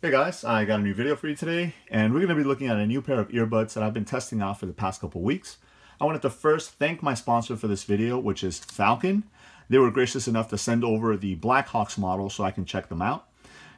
Hey guys, I got a new video for you today, and we're going to be looking at a new pair of earbuds that I've been testing out for the past couple weeks. I wanted to first thank my sponsor for this video, which is FALKN. They were gracious enough to send over the Blk-Hawks model so I can check them out.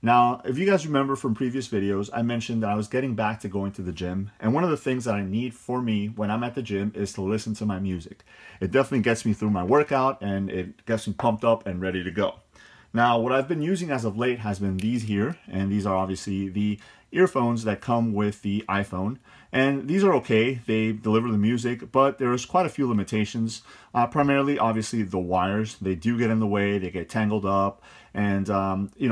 Now, if you guys remember from previous videos, I mentioned that I was getting back to going to the gym, and one of the things that I need for me when I'm at the gym is to listen to my music. It definitely gets me through my workout, and it gets me pumped up and ready to go. Now, what I've been using as of late has been these here, and these are obviously the earphones that come with the iPhone. And these are okay, they deliver the music, but there's quite a few limitations. Primarily, obviously, the wires. They do get in the way, they get tangled up, and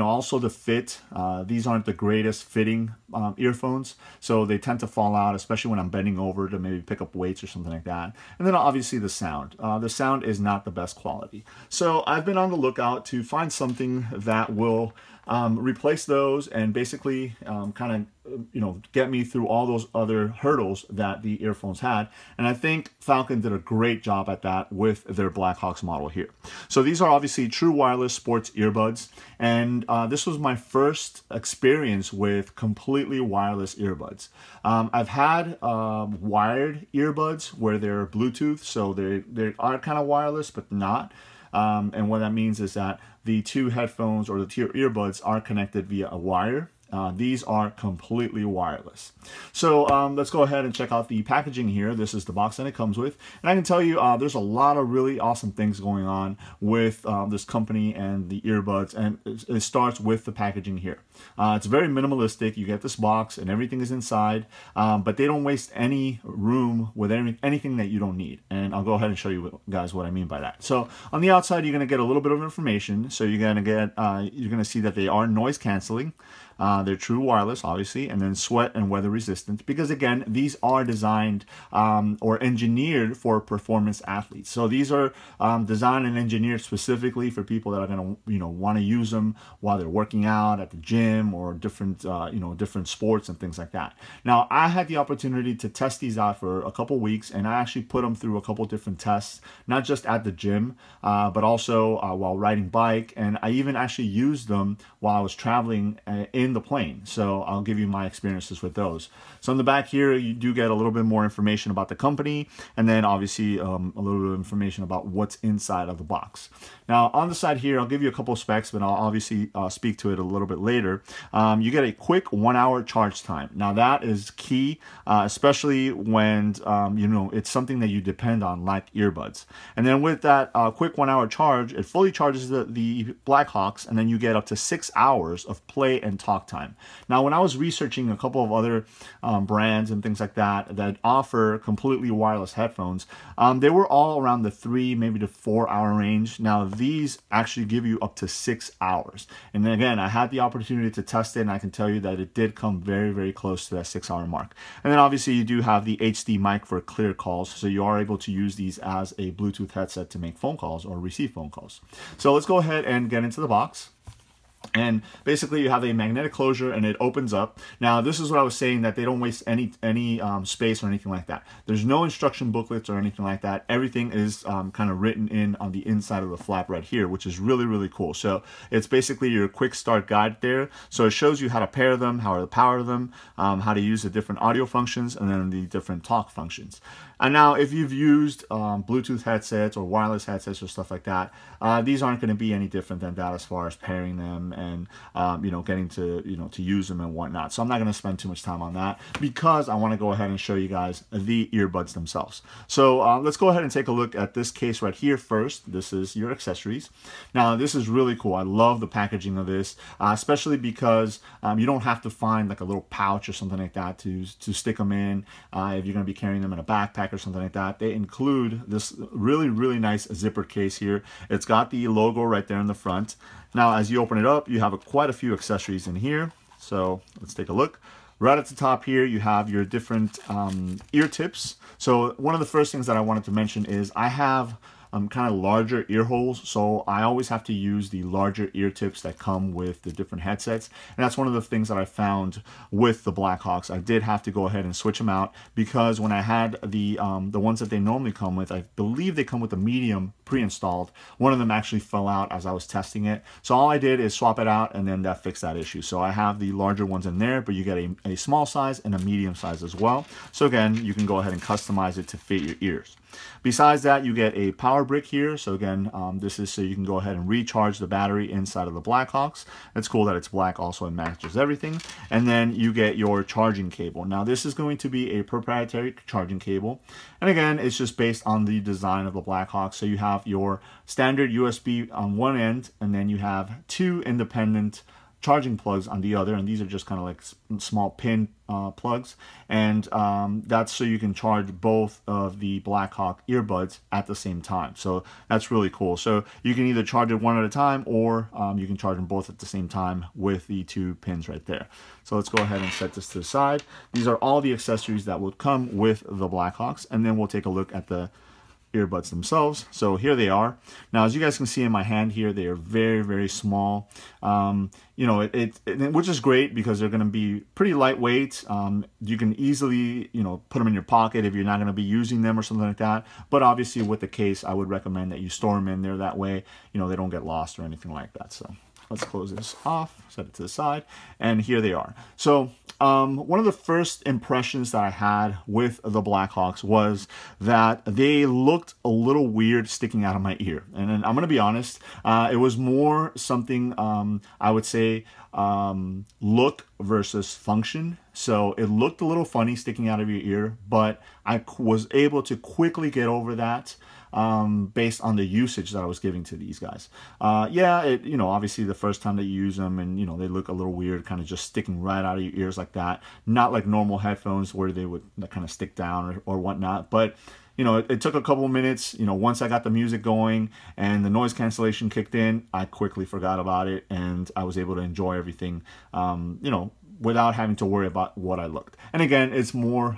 also the fit. These aren't the greatest fitting earphones, so they tend to fall out, especially when I'm bending over to maybe pick up weights or something like that. And then obviously the sound. The sound is not the best quality. So I've been on the lookout to find something that will replace those and basically get me through all those other hurdles that the earphones had. And I think FALKN did a great job at that with their Blk-Hawks model here. So these are obviously true wireless sports earbuds, and this was my first experience with completely wireless earbuds. I've had wired earbuds where they're Bluetooth, so they are kind of wireless but not. And what that means is that the two headphones or the two earbuds are connected via a wire. These are completely wireless. So let's go ahead and check out the packaging here. This is the box that it comes with. And I can tell you there's a lot of really awesome things going on with this company and the earbuds. And it starts with the packaging here. It's very minimalistic. You get this box and everything is inside. But they don't waste any room with anything that you don't need. And I'll go ahead and show you guys what I mean by that. So on the outside, you're going to get a little bit of information. So you're going to see that they are noise canceling. They're true wireless, obviously, and then sweat and weather resistant, because again, these are designed or engineered for performance athletes. So these are designed and engineered specifically for people that are going to want to use them while they're working out at the gym or different different sports and things like that. Now, I had the opportunity to test these out for a couple weeks, and I actually put them through a couple different tests, not just at the gym, but also while riding bike, and I even actually used them while I was traveling in the plane. So I'll give you my experiences with those. So on the back here, you do get a little bit more information about the company, and then obviously a little bit of information about what's inside of the box. Now on the side here, I'll give you a couple of specs, but I'll obviously speak to it a little bit later. You get a quick 1-hour charge time. Now that is key, especially when it's something that you depend on, like earbuds. And then with that quick 1-hour charge, it fully charges the Blk-Hawks, and then you get up to 6 hours of play and talk time. Now, when I was researching a couple of other brands and things like that offer completely wireless headphones, they were all around the 3 maybe to 4 hour range. Now these actually give you up to 6 hours, and then again, I had the opportunity to test it, and I can tell you that it did come very, very close to that 6 hour mark. And then obviously you do have the HD mic for clear calls, so you are able to use these as a Bluetooth headset to make phone calls or receive phone calls. So let's go ahead and get into the box. And basically you have a magnetic closure and it opens up. Now this is what I was saying, that they don't waste any space or anything like that. There's no instruction booklets or anything like that. Everything is kind of written in on the inside of the flap right here, which is really, really cool. So it's basically your quick start guide there. So it shows you how to pair them, how to power them, how to use the different audio functions, and then the different talk functions. And now if you've used Bluetooth headsets or wireless headsets or stuff like that, these aren't going to be any different than that as far as pairing them and getting to to use them and whatnot. So I'm not going to spend too much time on that because I want to go ahead and show you guys the earbuds themselves. So let's go ahead and take a look at this case right here first. This is your accessories. Now this is really cool. I love the packaging of this, especially because you don't have to find like a little pouch or something like that to stick them in if you're going to be carrying them in a backpack or something like that. They include this really, really nice zipper case here. It's got the logo right there in the front. Now, as you open it up, you have quite a few accessories in here. So let's take a look. Right at the top here, you have your different ear tips. So one of the first things that I wanted to mention is I have kind of larger ear holes, so I always have to use the larger ear tips that come with the different headsets. And that's one of the things that I found with the Blk-Hawks. I did have to go ahead and switch them out, because when I had the ones that they normally come with, I believe they come with a medium pre-installed, one of them actually fell out as I was testing it. So all I did is swap it out, and then that fixed that issue. So I have the larger ones in there, but you get a small size and a medium size as well. So again, you can go ahead and customize it to fit your ears. Besides that, you get a power brick here. So again, this is so you can go ahead and recharge the battery inside of the Blk-Hawks. It's cool that it's black also, it matches everything. And then you get your charging cable. Now this is going to be a proprietary charging cable. And again, it's just based on the design of the Blk-Hawks. So you have your standard USB on one end, and then you have two independent charging plugs on the other, and these are just kind of like small pin plugs, and that's so you can charge both of the Blk-Hawk earbuds at the same time. So that's really cool. So you can either charge it one at a time, or you can charge them both at the same time with the two pins right there. So let's go ahead and set this to the side. These are all the accessories that would come with the Blk-Hawks, and then we'll take a look at the earbuds themselves. So here they are. Now, as you guys can see in my hand here, they are very, very small. You know, which is great because they're going to be pretty lightweight. You can easily, you know, put them in your pocket if you're not going to be using them or something like that. But obviously with the case, I would recommend that you store them in there. That way, you know, they don't get lost or anything like that. So let's close this off, set it to the side, and here they are. So one of the first impressions that I had with the Blk-Hawks was that they looked a little weird sticking out of my ear. And I'm going to be honest, it was more something, I would say, look versus function. So it looked a little funny sticking out of your ear, but I was able to quickly get over that. Based on the usage that I was giving to these guys. Yeah, you know, obviously the first time that you use them, and you know, they look a little weird, kind of just sticking right out of your ears like that. Not like normal headphones where they would kind of stick down or whatnot. But you know, it took a couple of minutes. You know, once I got the music going and the noise cancellation kicked in, I quickly forgot about it, and I was able to enjoy everything. You know, without having to worry about what I looked. And again, it's more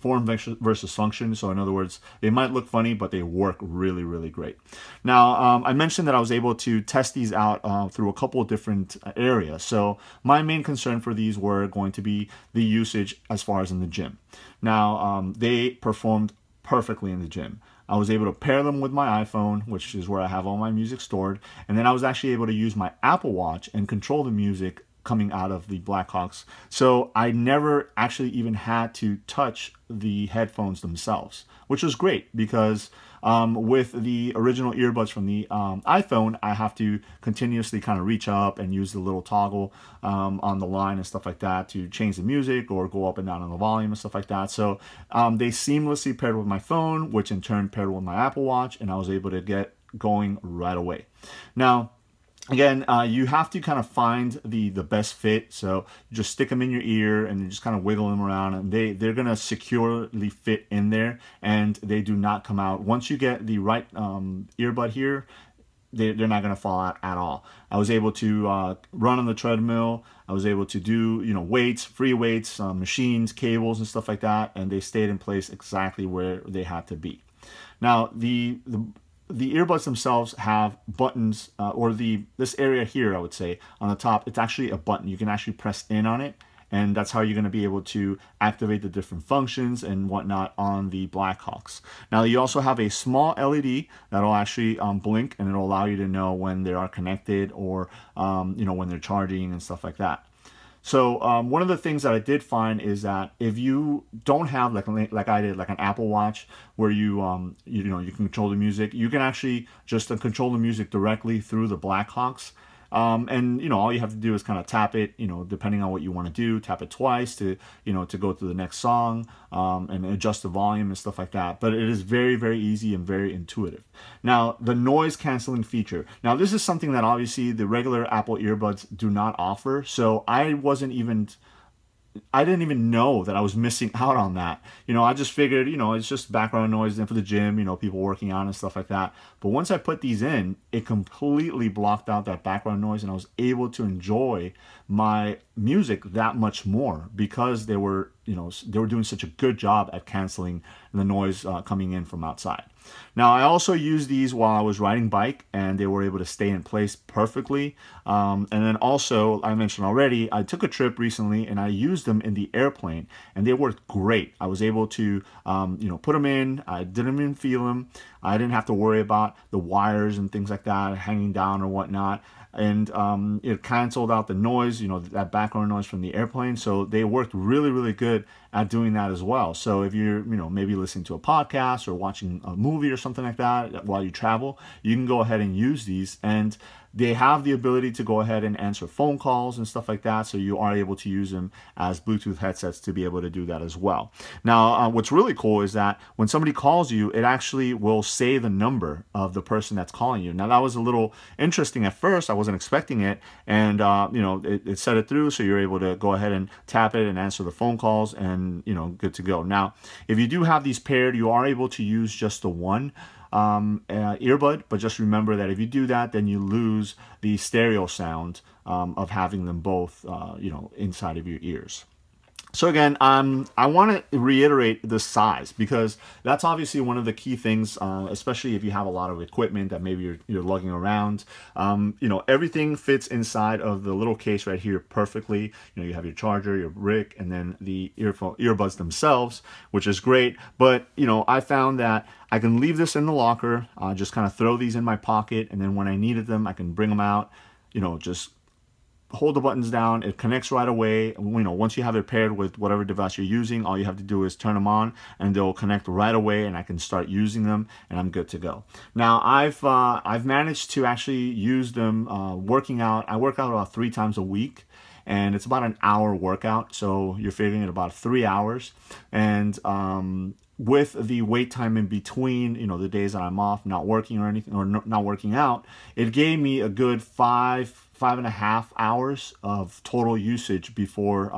form versus function. So in other words, they might look funny, but they work really, really great. Now, I mentioned that I was able to test these out through a couple of different areas. So my main concern for these were going to be the usage as far as in the gym. Now, they performed perfectly in the gym. I was able to pair them with my iPhone, which is where I have all my music stored. And then I was actually able to use my Apple Watch and control the music coming out of the Blk-Hawks. So I never actually even had to touch the headphones themselves, which was great because with the original earbuds from the iPhone, I have to continuously kind of reach up and use the little toggle on the line and stuff like that to change the music or go up and down on the volume and stuff like that. So they seamlessly paired with my phone, which in turn paired with my Apple Watch, and I was able to get going right away. Now, again, you have to kind of find the best fit. So you just stick them in your ear and you just kind of wiggle them around, and they're going to securely fit in there, and they do not come out. Once you get the right earbud here, they're not going to fall out at all. I was able to run on the treadmill. I was able to do, you know, weights, free weights, machines, cables, and stuff like that, and they stayed in place exactly where they had to be. Now, the earbuds themselves have buttons, or this area here, I would say, on the top, it's actually a button. You can actually press in on it, and that's how you're going to be able to activate the different functions and whatnot on the Blk-Hawks. Now, you also have a small LED that'll actually blink, and it'll allow you to know when they are connected or, you know, when they're charging and stuff like that. So one of the things that I did find is that if you don't have like I did, like an Apple Watch where you know, you can control the music, you can actually just control the music directly through the Blk-Hawks. And you know, all you have to do is kind of tap it, you know, depending on what you want to do, tap it twice to, you know, to go to the next song, and adjust the volume and stuff like that. But it is very, very easy and very intuitive. Now, the noise canceling feature. Now, this is something that obviously the regular Apple earbuds do not offer. So I didn't even know that I was missing out on that. You know, I just figured, you know, it's just background noise in for the gym, you know, people working out and stuff like that. But once I put these in, it completely blocked out that background noise, and I was able to enjoy my music that much more because they were, they were doing such a good job at canceling the noise coming in from outside. Now, I also used these while I was riding bike, and they were able to stay in place perfectly. And then also, I mentioned already, I took a trip recently and I used them in the airplane, and they worked great. I was able to, put them in. I didn't even feel them. I didn't have to worry about the wires and things like that hanging down or whatnot. And it canceled out the noise, that background noise from the airplane. So they worked really, really good at doing that as well. So if you're, maybe listening to a podcast or watching a movie or something like that while you travel, you can go ahead and use these. And they have the ability to go ahead and answer phone calls and stuff like that. So you are able to use them as Bluetooth headsets to be able to do that as well. Now, what's really cool is that when somebody calls you, it actually will say the number of the person that's calling you. Now, that was a little interesting at first. I wasn't expecting it. And, it set it through. So you're able to go ahead and tap it and answer the phone calls and, good to go. Now, if you do have these paired, you are able to use just the one earbud, but just remember that if you do that, then you lose the stereo sound of having them both, inside of your ears. So again, I want to reiterate the size because that's obviously one of the key things, especially if you have a lot of equipment that maybe you're lugging around. Everything fits inside of the little case right here perfectly. You have your charger, your brick, and then the earbuds themselves, which is great. But, I found that I can leave this in the locker, just kind of throw these in my pocket, and then when I needed them, I can bring them out, just hold the buttons down. It connects right away. Once you have it paired with whatever device you're using, all you have to do is turn them on and they'll connect right away, and I can start using them and I'm good to go. Now, I've managed to actually use them working out. I work out about 3 times a week, and it's about an hour workout. So you're figuring it about 3 hours. And with the wait time in between, the days that I'm off, not working or anything, or not working out, it gave me a good 5.5 hours of total usage before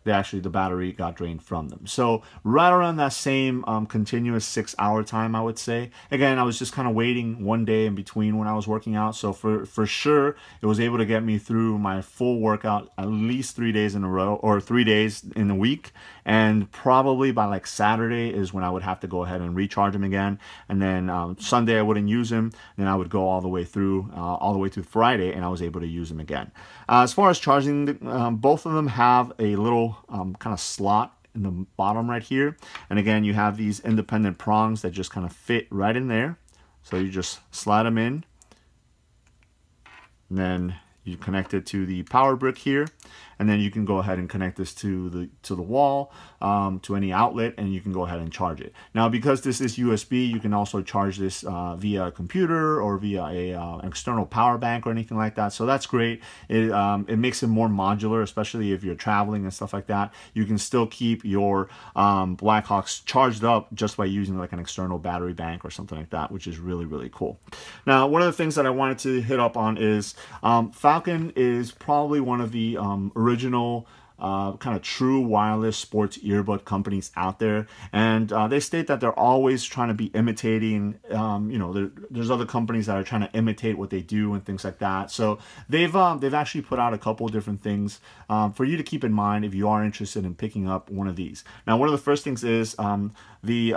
the battery got drained from them. So right around that same continuous 6-hour time, I would say. Again, I was just kind of waiting one day in between when I was working out. So for sure, it was able to get me through my full workout at least 3 days in a row, or 3 days in a week. And probably by like Saturday is when I would have to go ahead and recharge them again. And then Sunday I wouldn't use them. Then I would go all the way through Friday, and I was able to use them again. As far as charging, both of them have a little kind of slot in the bottom right here. And again, you have these independent prongs that just kind of fit right in there. So you just slide them in, and then you connect it to the power brick here, and then you can go ahead and connect this to the wall, to any outlet, and you can go ahead and charge it. Now, because this is USB, you can also charge this via a computer or via an external power bank or anything like that. So that's great. It makes it more modular, especially if you're traveling and stuff like that. You can still keep your Blk-Hawks charged up just by using like an external battery bank or something like that, which is really, really cool. Now, one of the things that I wanted to hit up on is FALKN is probably one of the original kind of true wireless sports earbud companies out there, and they state that they're always trying to be imitating, there's other companies that are trying to imitate what they do and things like that. So they've actually put out a couple different things for you to keep in mind if you are interested in picking up one of these. Now, one of the first things is the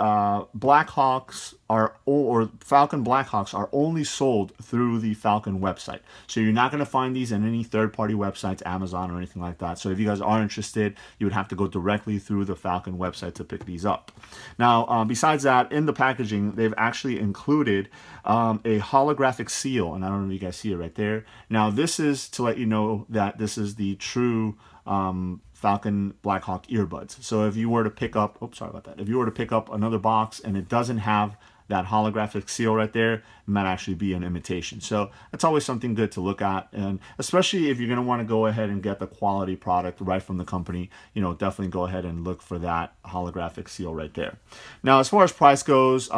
Blk-Hawks or FALKN Blk-Hawks are only sold through the FALKN website. So you're not going to find these in any third-party websites, Amazon or anything like that. So if you guys are interested, you would have to go directly through the FALKN website to pick these up. Now, besides that, in the packaging, they've actually included a holographic seal, and I don't know if you guys see it right there. Now, this is to let you know that this is the true FALKN Blk-Hawk earbuds. So if you were to pick up, oops, sorry about that. If you were to pick up another box and it doesn't have that holographic seal right there, it might actually be an imitation. So that's always something good to look at, and especially if you're going to want to go ahead and get the quality product right from the company, definitely go ahead and look for that holographic seal right there. Now, as far as price goes,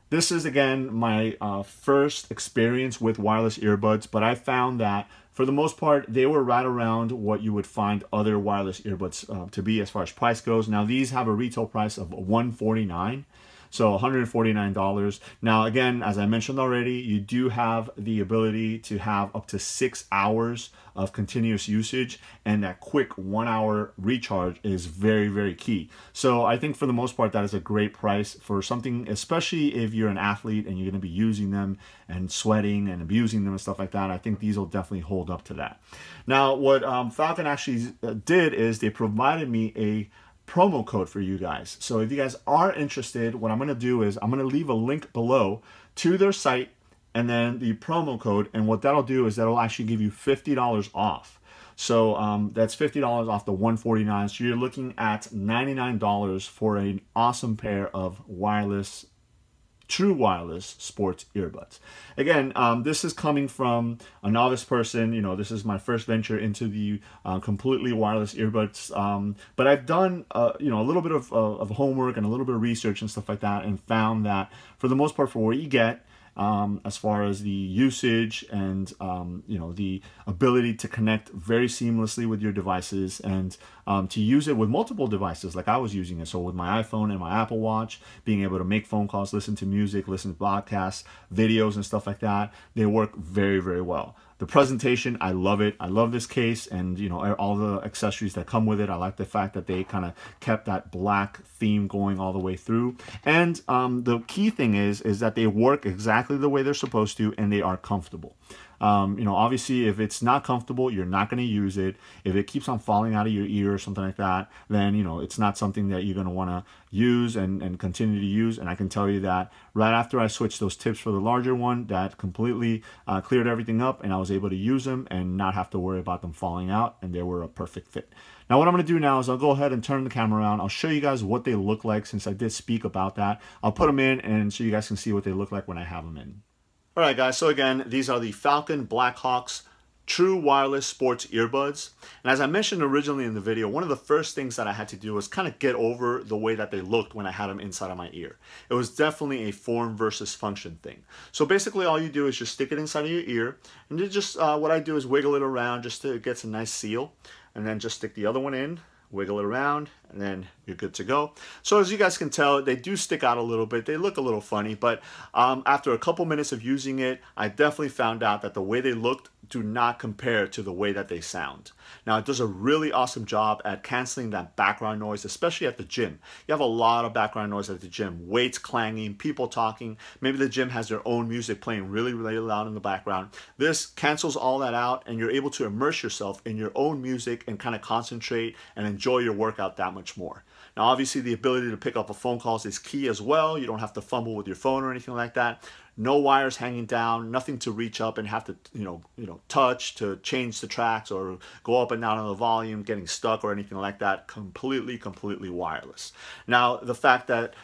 this is again my first experience with wireless earbuds, but I found that for the most part, they were right around what you would find other wireless earbuds to be as far as price goes. Now, these have a retail price of $149. So $149. Now, again, as I mentioned already, you do have the ability to have up to 6 hours of continuous usage, and that quick 1 hour recharge is very, very key. So I think for the most part, that is a great price for something, especially if you're an athlete and you're going to be using them and sweating and abusing them and stuff like that. I think these will definitely hold up to that. Now, what FALKN actually did is they provided me a promo code for you guys. So if you guys are interested, what I'm going to do is I'm going to leave a link below to their site and then the promo code, and what that'll do is that'll actually give you $50 off. So that's $50 off the $149. So you're looking at $99 for an awesome pair of wireless, true wireless sports earbuds. Again, this is coming from a novice person. You know, this is my first venture into the completely wireless earbuds. But I've done, you know, a little bit of homework and a little bit of research and stuff like that, and found that for the most part, for what you get, as far as the usage and you know, the ability to connect very seamlessly with your devices, and to use it with multiple devices like I was using it. So with my iPhone and my Apple Watch, being able to make phone calls, listen to music, listen to podcasts, videos and stuff like that, they work very, very well. The presentation, I love it. I love this case and, you know, all the accessories that come with it. I like the fact that they kind of kept that black theme going all the way through. And the key thing is that they work exactly the way they're supposed to, and they are comfortable. You know, obviously, if it's not comfortable, you're not going to use it. If it keeps on falling out of your ear or something like that, then, you know, it's not something that you're going to want to use and continue to use. And I can tell you that right after I switched those tips for the larger one, that completely cleared everything up, and I was able to use them and not have to worry about them falling out, and they were a perfect fit. Now, what I'm going to do now is I'll go ahead and turn the camera around. I'll show you guys what they look like, since I did speak about that. I'll put them in and so you guys can see what they look like when I have them in. All right, guys, so again, these are the FALKN Blk-Hawks true wireless sports earbuds. And as I mentioned originally in the video, one of the first things that I had to do was kind of get over the way that they looked when I had them inside of my ear. It was definitely a form versus function thing. So basically all you do is just stick it inside of your ear, and then just what I do is wiggle it around just to get a nice seal, and then just stick the other one in, wiggle it around, and then you're good to go. So as you guys can tell, they do stick out a little bit. They look a little funny, but after a couple minutes of using it, I definitely found out that the way they looked do not compare to the way that they sound. Now, it does a really awesome job at canceling that background noise, especially at the gym. You have a lot of background noise at the gym, weights clanging, people talking. Maybe the gym has their own music playing really, really loud in the background. This cancels all that out, and you're able to immerse yourself in your own music and kind of concentrate and enjoy your workout that much more. Now, obviously, the ability to pick up a phone call is key as well. You don't have to fumble with your phone or anything like that. No wires hanging down, nothing to reach up and have to, touch to change the tracks or go up and down on the volume, getting stuck or anything like that. Completely wireless. Now, the fact that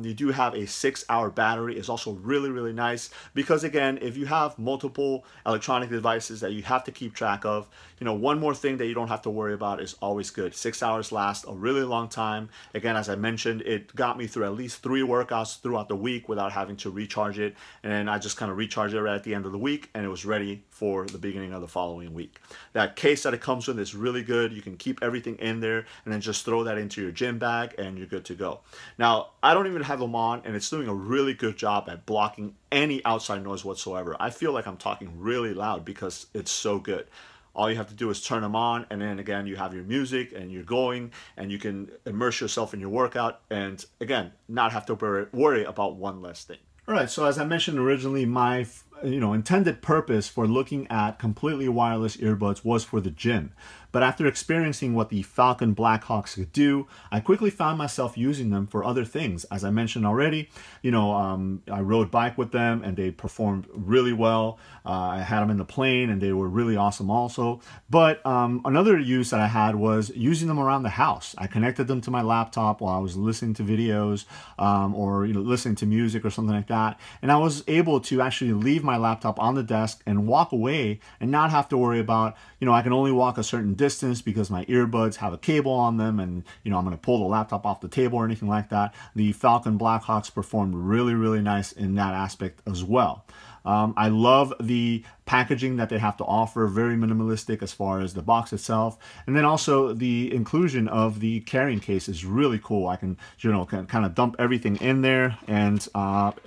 you do have a 6-hour battery is also really, really nice, because again, if you have multiple electronic devices that you have to keep track of, one more thing that you don't have to worry about is always good. 6 hours lasts a really long time. Again, as I mentioned, it got me through at least 3 workouts throughout the week without having to recharge it. And I just kind of recharged it right at the end of the week, and it was ready for the beginning of the following week. That case that it comes with is really good. You can keep everything in there and then just throw that into your gym bag and you're good to go. Now, I don't even have them on, and it's doing a really good job at blocking any outside noise whatsoever. I feel like I'm talking really loud because it's so good. All you have to do is turn them on, and then again, you have your music and you're going, and you can immerse yourself in your workout, and again, not have to worry about one less thing. All right, so as I mentioned originally, my intended purpose for looking at completely wireless earbuds was for the gym. But after experiencing what the FALKN Blk-Hawks could do, I quickly found myself using them for other things. As I mentioned already, I rode bike with them and they performed really well. I had them in the plane and they were really awesome also. But another use that I had was using them around the house. I connected them to my laptop while I was listening to videos or listening to music or something like that. And I was able to actually leave my laptop on the desk and walk away and not have to worry about, I can only walk a certain distance because my earbuds have a cable on them, and I'm going to pull the laptop off the table or anything like that. The FALKN Blk-Hawks performed really, really nice in that aspect as well. I love the packaging that they have to offer, very minimalistic as far as the box itself. And then also the inclusion of the carrying case is really cool. I can, kind of dump everything in there, and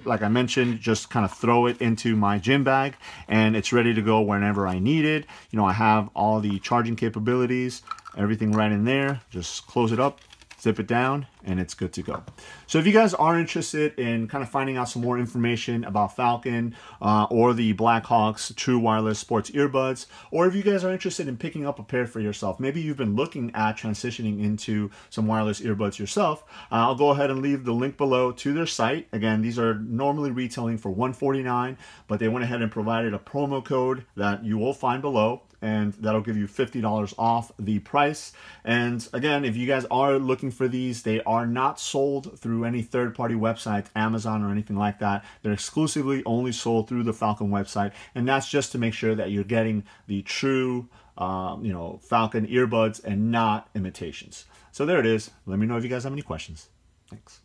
like I mentioned, just kind of throw it into my gym bag and it's ready to go whenever I need it. I have all the charging capabilities, everything right in there. Just close it up, zip it down, and it's good to go. So if you guys are interested in kind of finding out some more information about Falkn or the Blk-Hawks True Wireless Sports Earbuds, or if you guys are interested in picking up a pair for yourself, maybe you've been looking at transitioning into some wireless earbuds yourself, I'll go ahead and leave the link below to their site. Again, these are normally retailing for $149, but they went ahead and provided a promo code that you will find below, and that'll give you $50 off the price. And again, if you guys are looking for these, they are not sold through any third-party website, Amazon or anything like that. They're exclusively only sold through the Falkn website, and that's just to make sure that you're getting the true Falkn earbuds and not imitations. So there it is. Let me know if you guys have any questions. Thanks.